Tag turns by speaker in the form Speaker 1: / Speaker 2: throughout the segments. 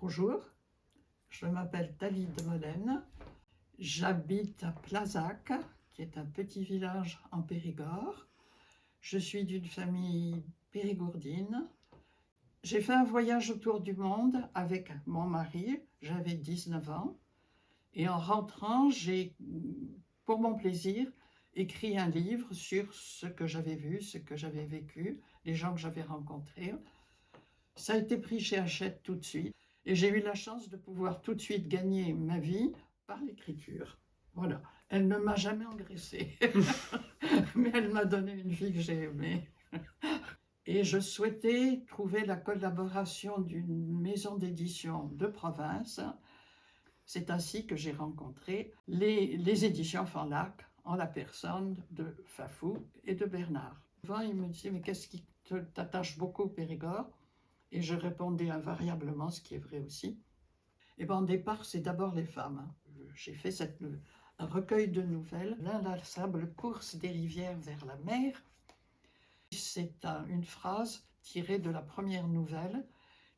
Speaker 1: Bonjour, je m'appelle Thalie de Molène. J'habite à Plazac, qui est un petit village en Périgord. Je suis d'une famille périgourdine. J'ai fait un voyage autour du monde avec mon mari, j'avais 19 ans. Et en rentrant, j'ai, pour mon plaisir, écrit un livre sur ce que j'avais vu, ce que j'avais vécu, les gens que j'avais rencontrés. Ça a été pris chez Hachette tout de suite. Et j'ai eu la chance de pouvoir tout de suite gagner ma vie par l'écriture. Voilà. Elle ne m'a jamais engraissée, mais elle m'a donné une vie que j'ai aimée. Et je souhaitais trouver la collaboration d'une maison d'édition de province. C'est ainsi que j'ai rencontré les éditions Fanlac en la personne de Fafou et de Bernard. Souvent, il me disait, mais qu'est-ce qui t'attache beaucoup au Périgord? Et je répondais invariablement, ce qui est vrai aussi. Et bien, en départ, c'est d'abord les femmes. J'ai fait un recueil de nouvelles, L'inlassable course des rivières vers la mer. C'est une phrase tirée de la première nouvelle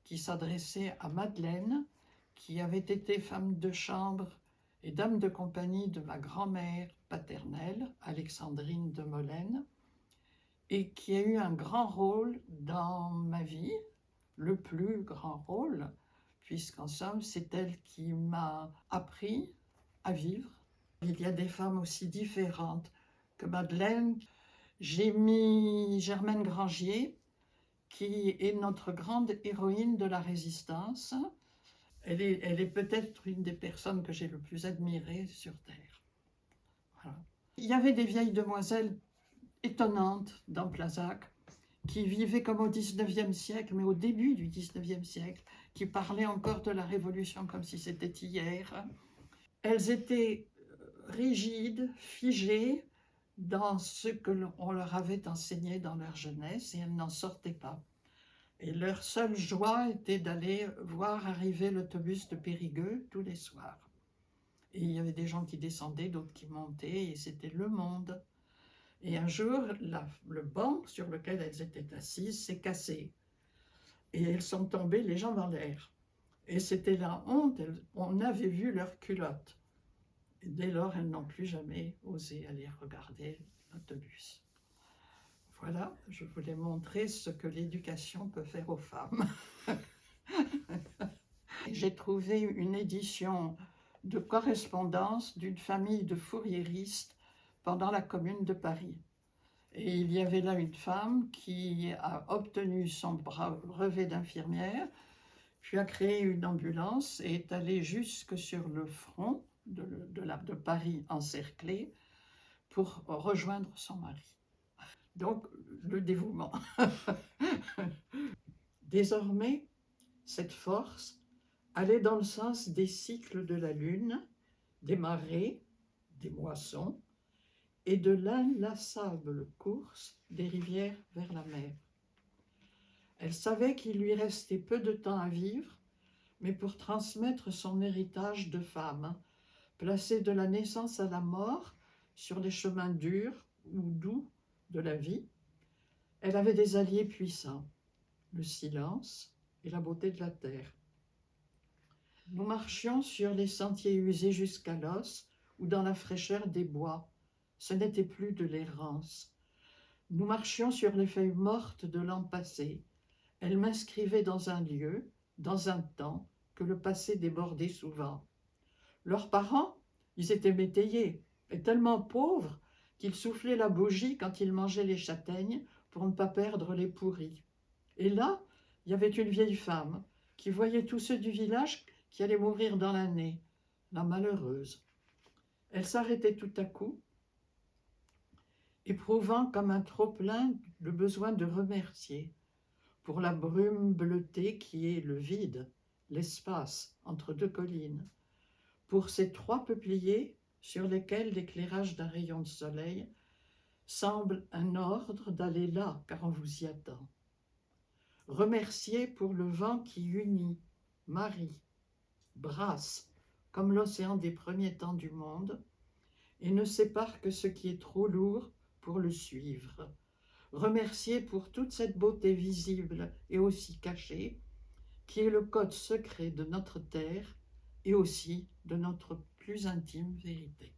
Speaker 1: qui s'adressait à Madeleine, qui avait été femme de chambre et dame de compagnie de ma grand-mère paternelle, Alexandrine de Molène, et qui a eu un grand rôle dans ma vie, le plus grand rôle, puisqu'en somme, c'est elle qui m'a appris à vivre. Il y a des femmes aussi différentes que Madeleine. J'ai mis Germaine Grangier, qui est notre grande héroïne de la résistance. Elle est peut-être une des personnes que j'ai le plus admirées sur Terre. Voilà. Il y avait des vieilles demoiselles étonnantes dans Plazac, qui vivaient comme au XIXe siècle, mais au début du XIXe siècle, qui parlaient encore de la Révolution comme si c'était hier. Elles étaient rigides, figées dans ce que l'on leur avait enseigné dans leur jeunesse, et elles n'en sortaient pas. Et leur seule joie était d'aller voir arriver l'autobus de Périgueux tous les soirs. Et il y avait des gens qui descendaient, d'autres qui montaient, et c'était le monde. Et un jour, le banc sur lequel elles étaient assises s'est cassé. Et elles sont tombées les jambes en l'air. Et c'était la honte, on avait vu leurs culottes. Et dès lors, elles n'ont plus jamais osé aller regarder l'autobus. Voilà, je voulais montrer ce que l'éducation peut faire aux femmes. J'ai trouvé une édition de correspondance d'une famille de fourriéristes pendant la Commune de Paris. Et il y avait là une femme qui a obtenu son brevet d'infirmière, puis a créé une ambulance et est allée jusque sur le front de Paris encerclé pour rejoindre son mari. Donc, le dévouement. Désormais, cette force allait dans le sens des cycles de la lune, des marées, des moissons, et de l'inlassable course des rivières vers la mer. Elle savait qu'il lui restait peu de temps à vivre, mais pour transmettre son héritage de femme, placée de la naissance à la mort sur les chemins durs ou doux de la vie, elle avait des alliés puissants, le silence et la beauté de la terre. Nous marchions sur les sentiers usés jusqu'à l'os ou dans la fraîcheur des bois. Ce n'était plus de l'errance. Nous marchions sur les feuilles mortes de l'an passé. Elles m'inscrivaient dans un lieu, dans un temps que le passé débordait souvent. Leurs parents, ils étaient métayers et tellement pauvres qu'ils soufflaient la bougie quand ils mangeaient les châtaignes pour ne pas perdre les pourris. Et là, il y avait une vieille femme qui voyait tous ceux du village qui allaient mourir dans l'année, la malheureuse. Elle s'arrêtait tout à coup, éprouvant comme un trop-plein le besoin de remercier pour la brume bleutée qui est le vide, l'espace entre deux collines, pour ces trois peupliers sur lesquels l'éclairage d'un rayon de soleil semble un ordre d'aller là car on vous y attend. Remercier pour le vent qui unit, marie, brasse, comme l'océan des premiers temps du monde, et ne sépare que ce qui est trop lourd pour le suivre. Remercier pour toute cette beauté visible et aussi cachée qui est le code secret de notre terre et aussi de notre plus intime vérité.